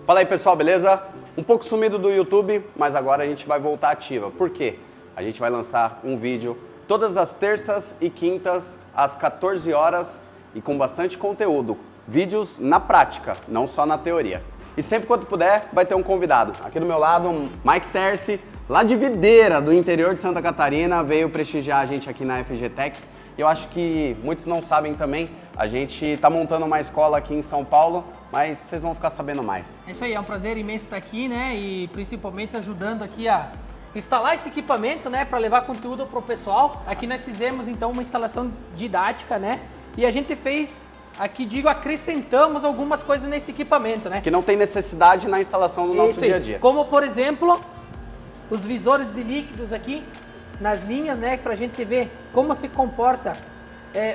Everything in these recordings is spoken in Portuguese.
Fala aí pessoal, beleza? Um pouco sumido do YouTube, mas agora a gente vai voltar ativa. Por quê? A gente vai lançar um vídeo todas as terças e quintas às 14 horas e com bastante conteúdo. Vídeos na prática, não só na teoria. E sempre quando puder, vai ter um convidado. Aqui do meu lado, Mike Terce, lá de Videira, do interior de Santa Catarina, veio prestigiar a gente aqui na FGTech. E eu acho que muitos não sabem também, a gente está montando uma escola aqui em São Paulo, mas vocês vão ficar sabendo mais. É isso aí, é um prazer imenso estar aqui, né? E principalmente ajudando aqui a instalar esse equipamento, né? Para levar conteúdo para o pessoal. Aqui nós fizemos então uma instalação didática, né? E a gente fez, aqui digo, acrescentamos algumas coisas nesse equipamento, né? Que não tem necessidade na instalação do nosso dia a dia. Como por exemplo, os visores de líquidos aqui nas linhas, né? Para a gente ver como se comporta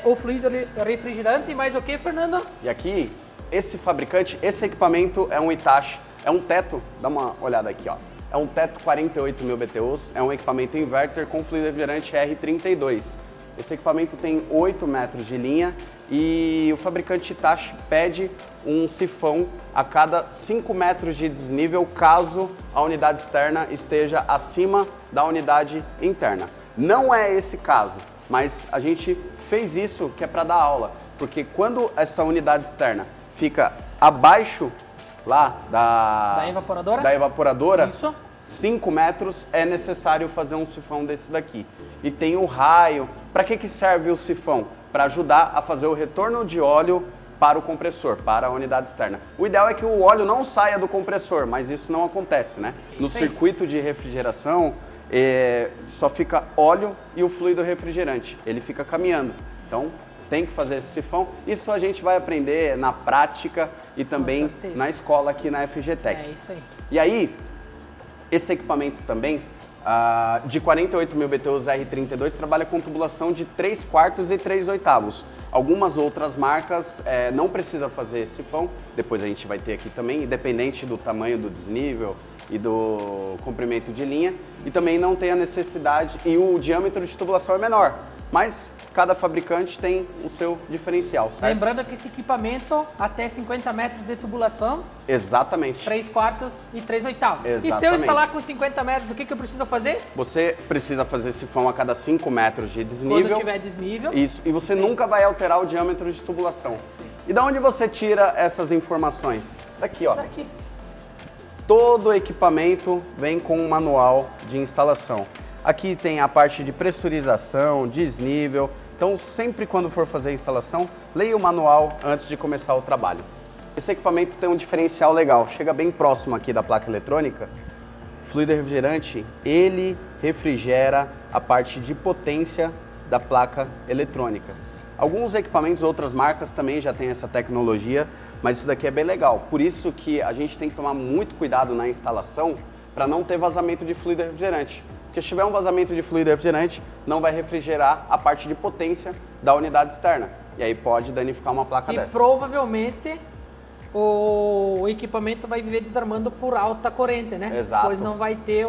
o fluido refrigerante. E mais o que, Fernando? E aqui, esse fabricante, esse equipamento é um Hitachi, é um teto, dá uma olhada aqui, ó. É um teto 48.000 BTUs, é um equipamento inverter com fluido refrigerante R32. Esse equipamento tem 8 metros de linha e o fabricante Hitachi pede um sifão a cada 5 metros de desnível caso a unidade externa esteja acima da unidade interna. Não é esse caso, mas a gente fez isso que é para dar aula, porque quando essa unidade externa fica abaixo lá da evaporadora, Isso. 5 metros é necessário fazer um sifão desse daqui. E tem o raio. Para que serve o sifão? Para ajudar a fazer o retorno de óleo para o compressor, para a unidade externa. O ideal é que o óleo não saia do compressor, mas isso não acontece, né? No circuito de refrigeração, só fica óleo e o fluido refrigerante. Ele fica caminhando. Então, tem que fazer esse sifão. Isso a gente vai aprender na prática e também na escola aqui na FGTech. É isso aí. E aí, esse equipamento também, de 48.000 BTUs R32, trabalha com tubulação de 3/4 e 3/8. Algumas outras marcas não precisa fazer sifão, depois a gente vai ter aqui também, independente do tamanho do desnível e do comprimento de linha, e também não tem a necessidade, e o diâmetro de tubulação é menor, mas cada fabricante tem o seu diferencial, certo? Lembrando que esse equipamento até 50 metros de tubulação. Exatamente. 3/4 e 3/8. Exatamente. E se eu instalar com 50 metros, o que eu preciso fazer? Você precisa fazer sifão a cada 5 metros de desnível. Quando tiver desnível. Isso. E você nunca vai alterar o diâmetro de tubulação. E da onde você tira essas informações? Daqui, ó. Daqui. Todo equipamento vem com um manual de instalação. Aqui tem a parte de pressurização, desnível. Então, sempre quando for fazer a instalação, leia o manual antes de começar o trabalho. Esse equipamento tem um diferencial legal. Chega bem próximo aqui da placa eletrônica. O fluido refrigerante, ele refrigera a parte de potência da placa eletrônica. Alguns equipamentos, outras marcas também já têm essa tecnologia, mas isso daqui é bem legal. Por isso que a gente tem que tomar muito cuidado na instalação para não ter vazamento de fluido refrigerante. Porque se tiver um vazamento de fluido refrigerante, não vai refrigerar a parte de potência da unidade externa. E aí pode danificar uma placa dessa. E provavelmente o equipamento vai viver desarmando por alta corrente, né? Exato. Pois não vai ter,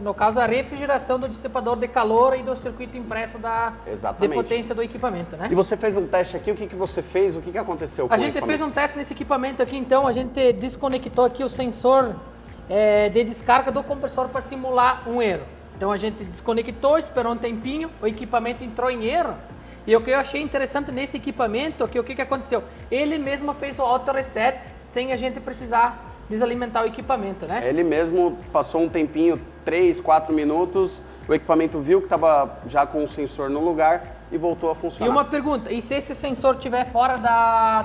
no caso, a refrigeração do dissipador de calor e do circuito impresso de potência do equipamento, né? E você fez um teste aqui, o que você fez? O que aconteceu com o equipamento? A gente fez um teste nesse equipamento aqui, então a gente desconectou aqui o sensor de descarga do compressor para simular um erro. Então a gente desconectou, esperou um tempinho, o equipamento entrou em erro. E o que eu achei interessante nesse equipamento é que o que aconteceu? Ele mesmo fez o auto reset sem a gente precisar desalimentar o equipamento, né? Ele mesmo passou um tempinho, 3, 4 minutos, o equipamento viu que estava já com o sensor no lugar e voltou a funcionar. E uma pergunta, e se esse sensor estiver fora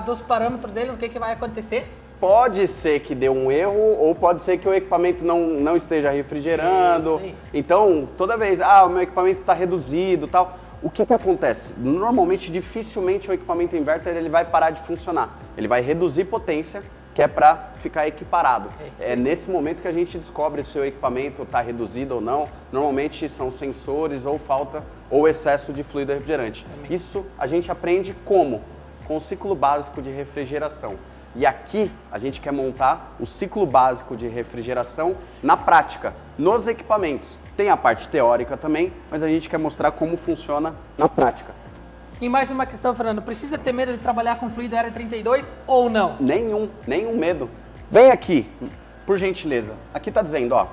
dos parâmetros dele, o que vai acontecer? Pode ser que dê um erro ou pode ser que o equipamento não esteja refrigerando. Então, toda vez, o meu equipamento está reduzido e tal. O que acontece? Normalmente, dificilmente o equipamento inverter ele vai parar de funcionar. Ele vai reduzir potência, que é para ficar equiparado. É nesse momento que a gente descobre se o equipamento está reduzido ou não. Normalmente são sensores ou falta ou excesso de fluido refrigerante. Isso a gente aprende como? Com o ciclo básico de refrigeração. E aqui a gente quer montar o ciclo básico de refrigeração na prática, nos equipamentos. Tem a parte teórica também, mas a gente quer mostrar como funciona na prática. E mais uma questão, Fernando, precisa ter medo de trabalhar com fluido R32 ou não? Nenhum medo. Vem aqui, por gentileza, aqui está dizendo, ó,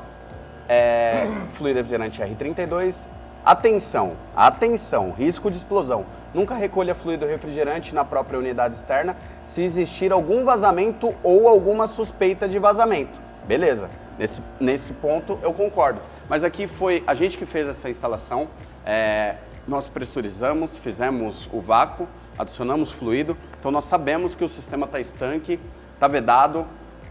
fluido refrigerante R32, atenção, atenção, risco de explosão. Nunca recolha fluido refrigerante na própria unidade externa se existir algum vazamento ou alguma suspeita de vazamento. Beleza, nesse ponto eu concordo. Mas aqui foi a gente que fez essa instalação, nós pressurizamos, fizemos o vácuo, adicionamos fluido, então nós sabemos que o sistema está estanque, está vedado,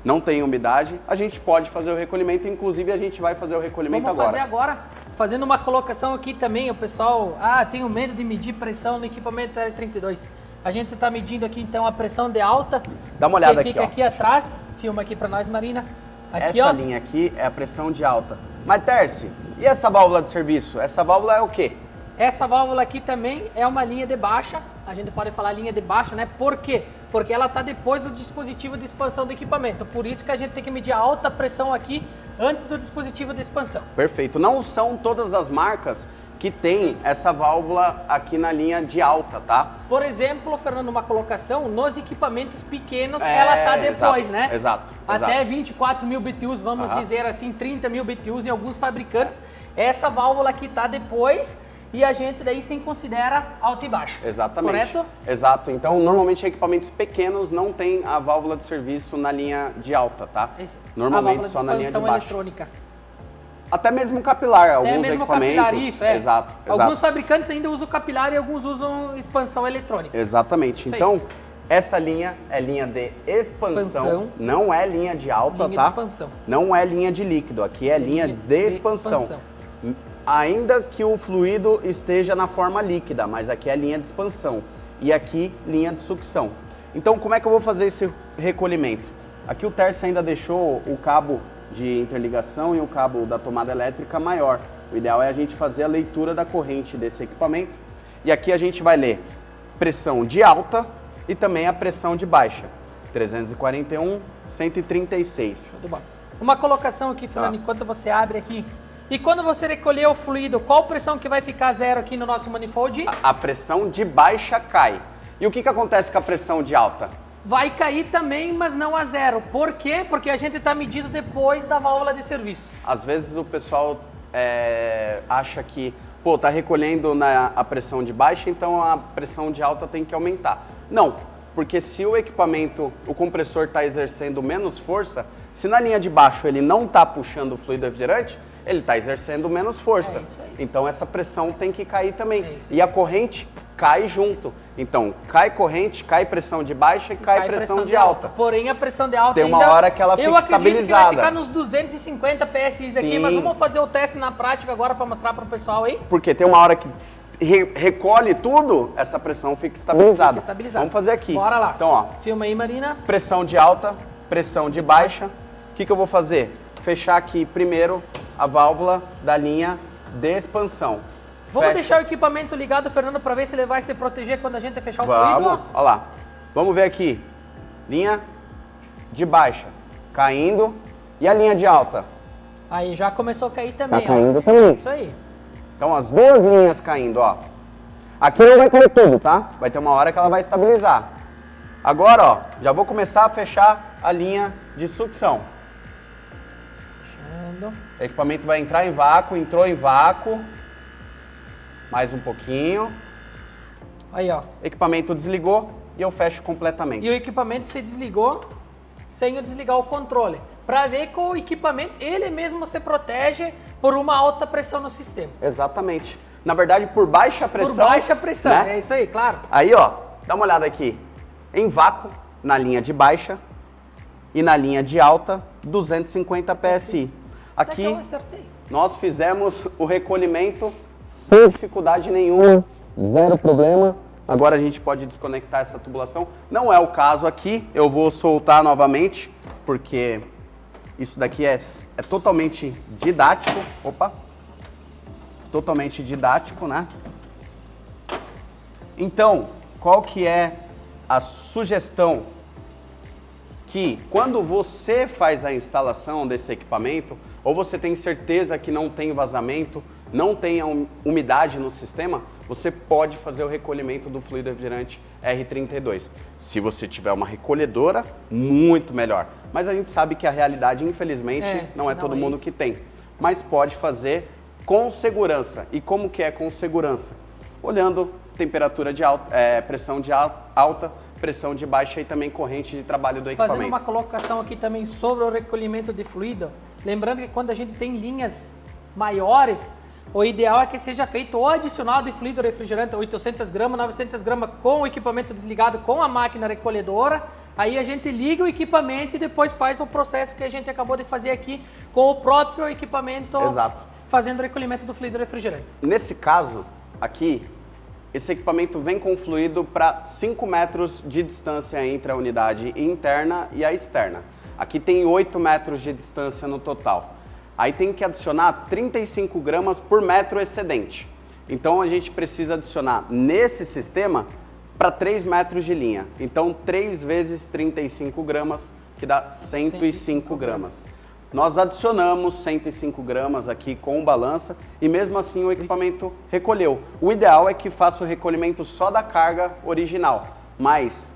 não tem umidade, a gente pode fazer o recolhimento, inclusive a gente vai fazer o recolhimento agora. Vamos fazer agora, fazendo uma colocação aqui também, o pessoal, tenho medo de medir pressão no equipamento R32. A gente está medindo aqui então a pressão de alta. Dá uma olhada que aqui, fica ó. aqui atrás, filma aqui para nós, Marina. Aqui, essa ó. linha aqui é a pressão de alta. Mas Terce, e essa válvula de serviço? Essa válvula é o quê? Essa válvula aqui também é uma linha de baixa, a gente pode falar linha de baixa, né? Por quê? Porque ela está depois do dispositivo de expansão do equipamento. Por isso que a gente tem que medir a alta pressão aqui antes do dispositivo de expansão. Perfeito. Não são todas as marcas que tem essa válvula aqui na linha de alta, tá? Por exemplo, Fernando, uma colocação, nos equipamentos pequenos ela está depois, exato, né? Exato. Até 24 mil BTUs, vamos dizer assim, 30 mil BTUs em alguns fabricantes. Essa válvula aqui está depois e a gente daí sim considera alta e baixa. Exatamente. Correto? Exato. Então, normalmente equipamentos pequenos não tem a válvula de serviço na linha de alta, tá? Normalmente só na linha de baixa. Eletrônica. Até mesmo capilar, Até alguns mesmo equipamentos. capilar, isso, é. Exato. Alguns fabricantes ainda usam capilar e alguns usam expansão eletrônica. Exatamente. Então, essa linha é linha de expansão, não é linha de alta, linha tá? de expansão. Não é linha de líquido, aqui é linha de expansão. Ainda que o fluido esteja na forma líquida, mas aqui é linha de expansão. E aqui, linha de sucção. Então, como é que eu vou fazer esse recolhimento? Aqui o Terce ainda deixou o cabo de interligação e o cabo da tomada elétrica maior. O ideal é a gente fazer a leitura da corrente desse equipamento. E aqui a gente vai ler pressão de alta e também a pressão de baixa. 341, 136. Muito bom. Uma colocação aqui, Fernando, enquanto você abre aqui. E quando você recolher o fluido, qual pressão que vai ficar zero aqui no nosso manifold? A pressão de baixa cai. E o que acontece com a pressão de alta? Vai cair também, mas não a zero. Por quê? Porque a gente está medindo depois da válvula de serviço. Às vezes o pessoal acha que, pô, tá recolhendo a pressão de baixa, então a pressão de alta tem que aumentar. Não, porque se o equipamento, o compressor está exercendo menos força, se na linha de baixo ele não está puxando o fluido refrigerante, ele está exercendo menos força. Então essa pressão tem que cair também. E a corrente cai junto. Então, cai corrente, cai pressão de baixa e cai pressão de alta. Porém, a pressão de alta tem uma hora que ela fica estabilizada. Eu acredito que vai ficar nos 250 PSI aqui, mas vamos fazer o teste na prática agora para mostrar para o pessoal aí. Porque tem uma hora que recolhe tudo, essa pressão fica estabilizada. Vamos fazer aqui. Bora lá. Então, ó. Filma aí, Marina. Pressão de alta, pressão de baixa. O que eu vou fazer? Fechar aqui primeiro a válvula da linha de expansão. Vamos deixar o equipamento ligado, Fernando, para ver se ele vai se proteger quando a gente fechar o fluido? Vamos, olha lá. Vamos ver aqui. Linha de baixa, caindo. E a linha de alta? Aí, já começou a cair também, tá caindo também. Isso aí. Então, as duas linhas caindo, ó. Aqui não vai cair tudo, tá? Vai ter uma hora que ela vai estabilizar. Agora, ó, já vou começar a fechar a linha de sucção. Fechando. O equipamento vai entrar em vácuo, entrou em vácuo. Mais um pouquinho. Aí, ó. Equipamento desligou e eu fecho completamente. E o equipamento se desligou sem eu desligar o controle. Para ver que o equipamento, ele mesmo se protege por uma alta pressão no sistema. Exatamente. Na verdade, por baixa pressão. Por baixa pressão, né? É isso aí, claro. Aí, ó, dá uma olhada aqui. Em vácuo, na linha de baixa e na linha de alta, 250 PSI. Aqui, eu acertei. Nós fizemos o recolhimento sem dificuldade nenhuma, zero problema. Agora a gente pode desconectar essa tubulação. Não é o caso aqui, eu vou soltar novamente, porque isso daqui é totalmente didático. Opa! Totalmente didático, né? Então, qual que é a sugestão que quando você faz a instalação desse equipamento, ou você tem certeza que não tem vazamento, não tem umidade no sistema, você pode fazer o recolhimento do fluido refrigerante R32. Se você tiver uma recolhedora, muito melhor. Mas a gente sabe que a realidade, infelizmente, não é todo mundo que tem. Mas pode fazer com segurança. E como que é com segurança? Olhando temperatura de pressão de alta, pressão de baixa e também corrente de trabalho do equipamento. Fazendo uma colocação aqui também sobre o recolhimento de fluido, lembrando que quando a gente tem linhas maiores, o ideal é que seja feito o adicional de fluido refrigerante, 800 gramas, 900 gramas, com o equipamento desligado, com a máquina recolhedora. Aí a gente liga o equipamento e depois faz o processo que a gente acabou de fazer aqui com o próprio equipamento. Exato. Fazendo o recolhimento do fluido refrigerante. Nesse caso, aqui, esse equipamento vem com fluido para 5 metros de distância entre a unidade interna e a externa. Aqui tem 8 metros de distância no total. Aí tem que adicionar 35 gramas por metro excedente. Então a gente precisa adicionar nesse sistema para 3 metros de linha. Então 3 vezes 35 gramas, que dá 105 gramas. Nós adicionamos 105 gramas aqui com balança e mesmo assim o equipamento recolheu. O ideal é que faça o recolhimento só da carga original, mas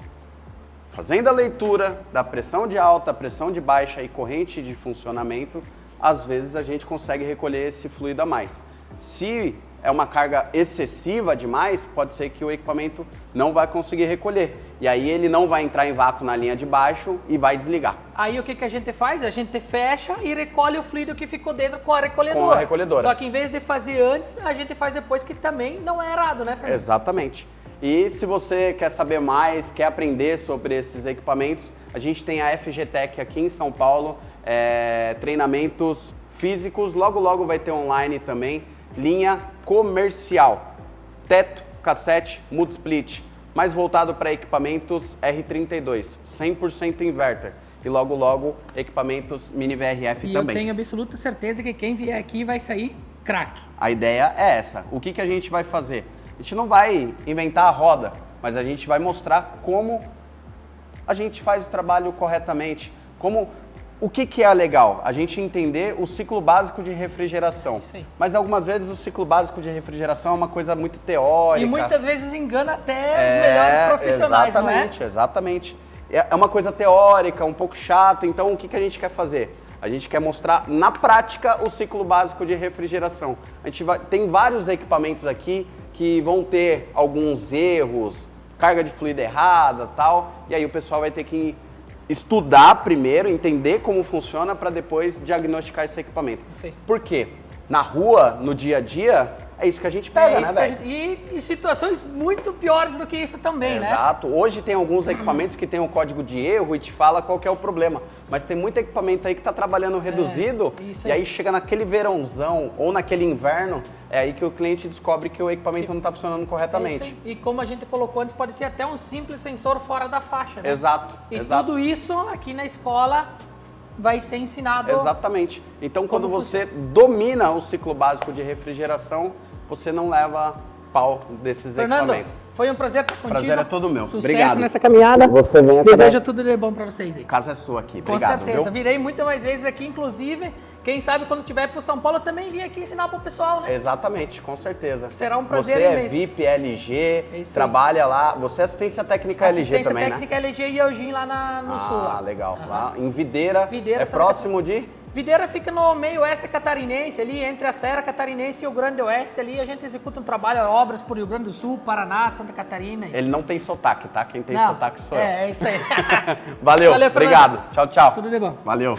fazendo a leitura da pressão de alta, pressão de baixa e corrente de funcionamento, às vezes a gente consegue recolher esse fluido a mais. Se é uma carga excessiva demais, pode ser que o equipamento não vai conseguir recolher. E aí ele não vai entrar em vácuo na linha de baixo e vai desligar. Aí o que a gente faz? A gente fecha e recolhe o fluido que ficou dentro com a recolhedora. Com a recolhedora. Só que em vez de fazer antes, a gente faz depois, que também não é errado, né, Fernando? Exatamente. E se você quer saber mais, quer aprender sobre esses equipamentos, a gente tem a FGTech aqui em São Paulo, treinamentos físicos, logo vai ter online também, linha comercial, teto, cassete, multisplit, mais voltado para equipamentos R32, 100% inverter. E logo equipamentos mini VRF e também. Eu tenho absoluta certeza que quem vier aqui vai sair craque. A ideia é essa. O que a gente vai fazer? A gente não vai inventar a roda, mas a gente vai mostrar como a gente faz o trabalho corretamente. O que é legal? A gente entender o ciclo básico de refrigeração. Sim. Mas algumas vezes o ciclo básico de refrigeração é uma coisa muito teórica. E muitas vezes engana até os melhores profissionais, exatamente, não é? Exatamente. É uma coisa teórica, um pouco chata. Então, o que a gente quer fazer? A gente quer mostrar na prática o ciclo básico de refrigeração. Tem vários equipamentos aqui que vão ter alguns erros, carga de fluido errada, tal. E aí o pessoal vai ter que estudar primeiro, entender como funciona para depois diagnosticar esse equipamento. Sim. Por quê? Na rua, no dia a dia, é isso que a gente pega, né, velho? E situações muito piores do que isso também, né? Exato. Hoje tem alguns equipamentos que tem um código de erro e te fala qual que é o problema. Mas tem muito equipamento aí que está trabalhando reduzido e aí chega naquele verãozão ou naquele inverno, é aí que o cliente descobre que o equipamento não está funcionando corretamente. E como a gente colocou antes, pode ser até um simples sensor fora da faixa, né? Exato. E tudo isso aqui na escola vai ser ensinado. Exatamente. Então, quando você domina o ciclo básico de refrigeração, você não leva pau desses equipamentos. Foi um prazer estar contigo. Prazer é todo meu. Sucesso Obrigado. Nessa caminhada. Você vem Desejo tudo de bom para vocês aí. A casa é sua aqui. Com Obrigado, certeza. Viu? Virei muito mais vezes aqui, inclusive. Quem sabe quando tiver para São Paulo eu também vim aqui ensinar para o pessoal, né? Exatamente, com certeza. Será um prazer Você imenso. é VIP LG, trabalha lá. Você é assistência técnica LG também, né? Assistência técnica LG e Eugene lá no sul. Ah, legal. Lá em Videira, Videira, é próximo de... Videira fica no meio oeste catarinense, ali entre a Serra Catarinense e o Grande Oeste. Ali a gente executa um trabalho, obras por Rio Grande do Sul, Paraná, Santa Catarina. Ele não tem sotaque, tá? Quem tem sotaque sou eu. É isso aí. Valeu, Valeu, obrigado. Tchau, tchau. Tudo de bom. Valeu.